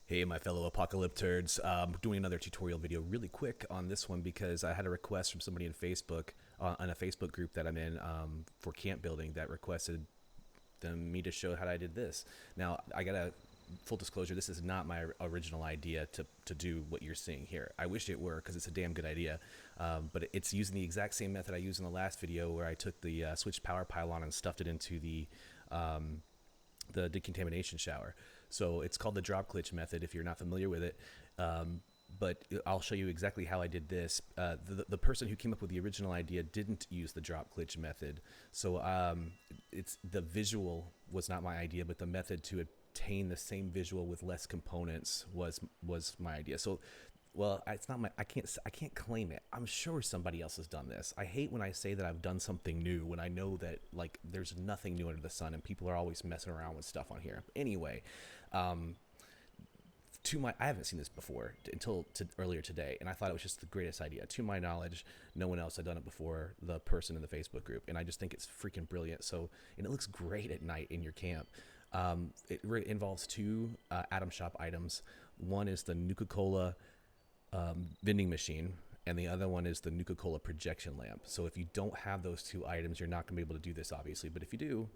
Hey, my fellow apocalypse turds. Doing another tutorial video really quick on this one because I had a request from somebody in Facebook, on a Facebook group that I'm in for camp building, that requested me to show how I did this. Now, I gotta, full disclosure, this is not my original idea to do what you're seeing here. I wish it were, because it's a damn good idea, but it's using the exact same method I used in the last video where I took the switched power pylon and stuffed it into the decontamination shower. So it's called the drop glitch method if you're not familiar with it. But I'll show you exactly how I did this. The person who came up with the original idea didn't use the drop glitch method. So it's the visual was not my idea, but the method to obtain the same visual with less components was my idea. So well, it's not my, I can't claim it. I'm sure somebody else has done this. I hate when I say that I've done something new when I know that like there's nothing new under the sun and people are always messing around with stuff on here. Anyway, I haven't seen this before until earlier today, and I thought it was just the greatest idea. To my knowledge, no one else had done it before the person in the Facebook group, and I just think it's freaking brilliant. So, and it looks great at night in your camp. It involves two Atom Shop items. One is the Nuka-Cola vending machine, and the other one is the Nuka-Cola Projection Lamp. So if you don't have those two items, you're not going to be able to do this, obviously. But if you do,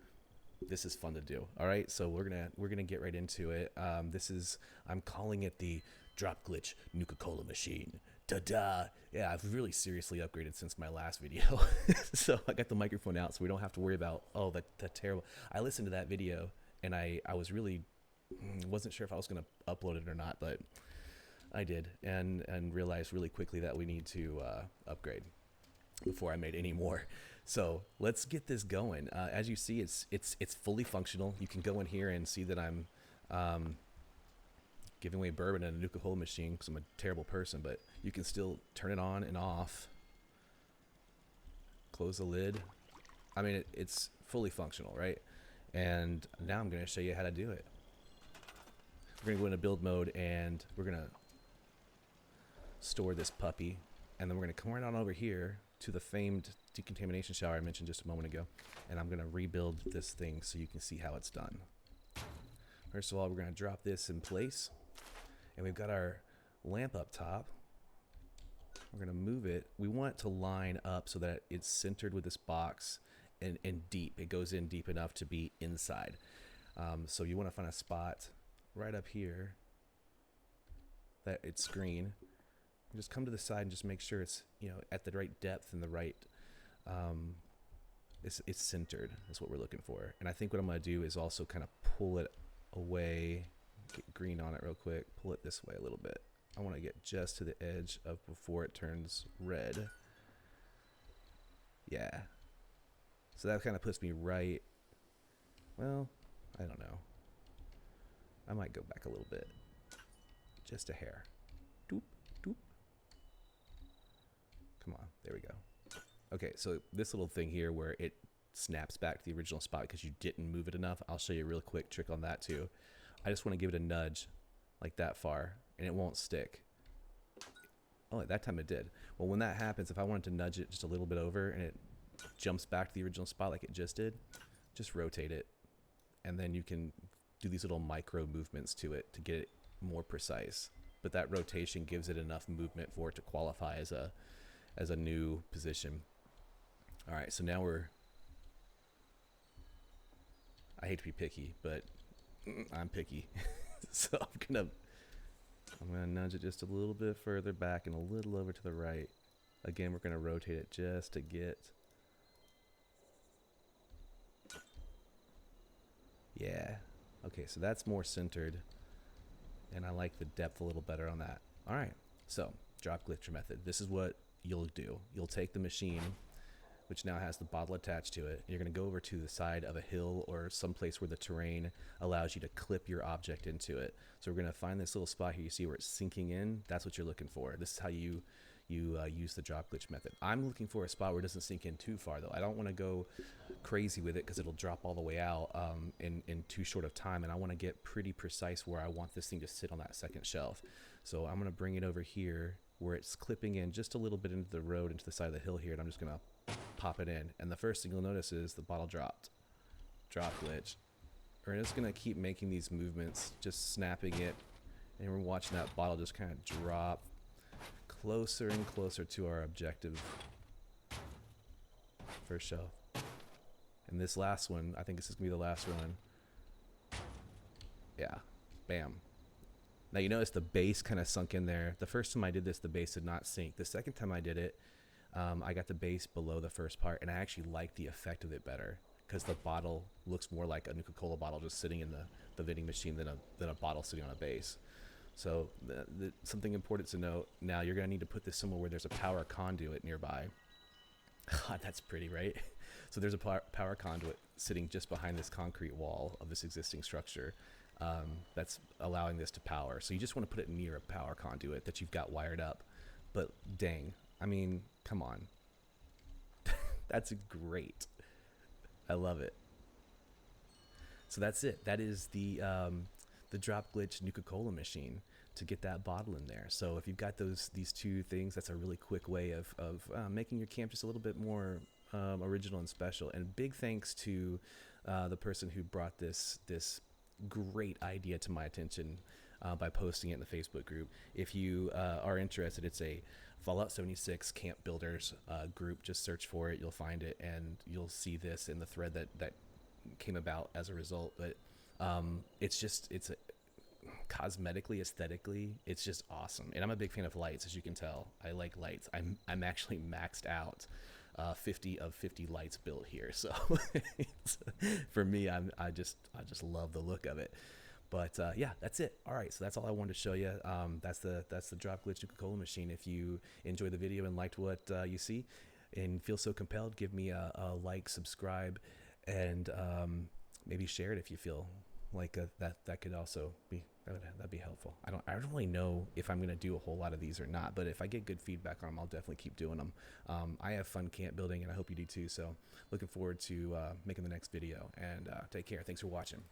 this is fun to do. All right, so we're gonna get right into it. I'm calling it the drop glitch Nuka-Cola machine. Ta-da! Yeah, I've really seriously upgraded since my last video. So I got the microphone out, so we don't have to worry about that terrible. I listened to that video, and I was really wasn't sure if I was gonna upload it or not, but I did, and realized really quickly that we need to upgrade before I made any more. So let's get this going. As you see, it's fully functional. You can go in here and see that I'm giving away bourbon in a Nuka-Cola machine because I'm a terrible person, but you can still turn it on and off. Close the lid. I mean, it's fully functional, right? And now I'm going to show you how to do it. We're going to go into build mode, and we're going to store this puppy, and then we're going to come right on over here to the famed decontamination shower I mentioned just a moment ago, and I'm going to rebuild this thing so you can see how it's done. First of all, we're going to drop this in place, and we've got our lamp up top. We're going to move it. We want it to line up so that it's centered with this box and deep. It goes in deep enough to be inside. So you want to find a spot right up here that it's green. Just come to the side and just make sure it's, you know, at the right depth and the right, it's centered. That's what we're looking for. And I think what I'm going to do is also kind of pull it away, get green on it real quick, pull it this way a little bit. I want to get just to the edge of before it turns red. Yeah. So that kind of puts me right, well, I don't know. I might go back a little bit. Just a hair. Doop, doop. Come on, there we go. Okay, so this little thing here where it snaps back to the original spot because you didn't move it enough, I'll show you a real quick trick on that too. I just want to give it a nudge like that far, and it won't stick. Oh, at that time it did. Well, when that happens, if I wanted to nudge it just a little bit over and it jumps back to the original spot like it just did, just rotate it, and then you can do these little micro movements to it to get it more precise. But that rotation gives it enough movement for it to qualify as a new position. All right, so now I hate to be picky, but I'm picky. So I'm gonna nudge it just a little bit further back and a little over to the right. Again, we're gonna rotate it just to get, yeah. Okay, so that's more centered, and I like the depth a little better on that. All right, so drop glitch method. This is what you'll do. You'll take the machine, which now has the bottle attached to it. You're going to go over to the side of a hill or someplace where the terrain allows you to clip your object into it. So we're going to find this little spot here. You see where it's sinking in? That's what you're looking for. This is how you use the drop glitch method. I'm looking for a spot where it doesn't sink in too far, though. I don't want to go crazy with it because it'll drop all the way out in too short of time, and I want to get pretty precise where I want this thing to sit on that second shelf. So I'm going to bring it over here where it's clipping in just a little bit into the road, into the side of the hill here, and I'm just going to pop it in. And the first thing you'll notice is the bottle dropped. Drop glitch. We're just going to keep making these movements, just snapping it And we're watching that bottle just kind of drop closer and closer to our objective first shelf. And this last one, I think this is gonna be the last one. Yeah, bam. Now you notice the base kind of sunk in there. The first time I did this, the base did not sink. The second time I did it, I got the base below the first part, and I actually like the effect of it better because the bottle looks more like a Nuka-Cola bottle just sitting in the vending machine than a bottle sitting on a base. So something important to note, now you're going to need to put this somewhere where there's a power conduit nearby. God, that's pretty, right? So there's a power conduit sitting just behind this concrete wall of this existing structure that's allowing this to power. So you just want to put it near a power conduit that you've got wired up. But dang, I mean, come on. That's great. I love it. So that's it. That is the drop glitch Nuka-Cola machine to get that bottle in there. So if you've got these two things, that's a really quick way of making your camp just a little bit more original and special. And big thanks to the person who brought this great idea to my attention by posting it in the Facebook group. If you are interested, it's a Fallout 76 camp builders group. Just search for it, you'll find it, and you'll see this in the thread that came about as a result. But it's cosmetically, aesthetically, it's just awesome. And I'm a big fan of lights, as you can tell. I like lights. I'm actually maxed out 50 of 50 lights built here. So for me, I just love the look of it. But yeah, that's it. All right, so that's all I wanted to show you. That's the drop glitch Nuka-Cola machine. If you enjoyed the video and liked what you see and feel so compelled, give me a like, subscribe, and maybe share it if you feel like that could also be that'd be helpful. I don't really know if I'm gonna do a whole lot of these or not, but if I get good feedback on them, I'll definitely keep doing them. I have fun camp building, and I hope you do too. So looking forward to making the next video. And take care. Thanks for watching.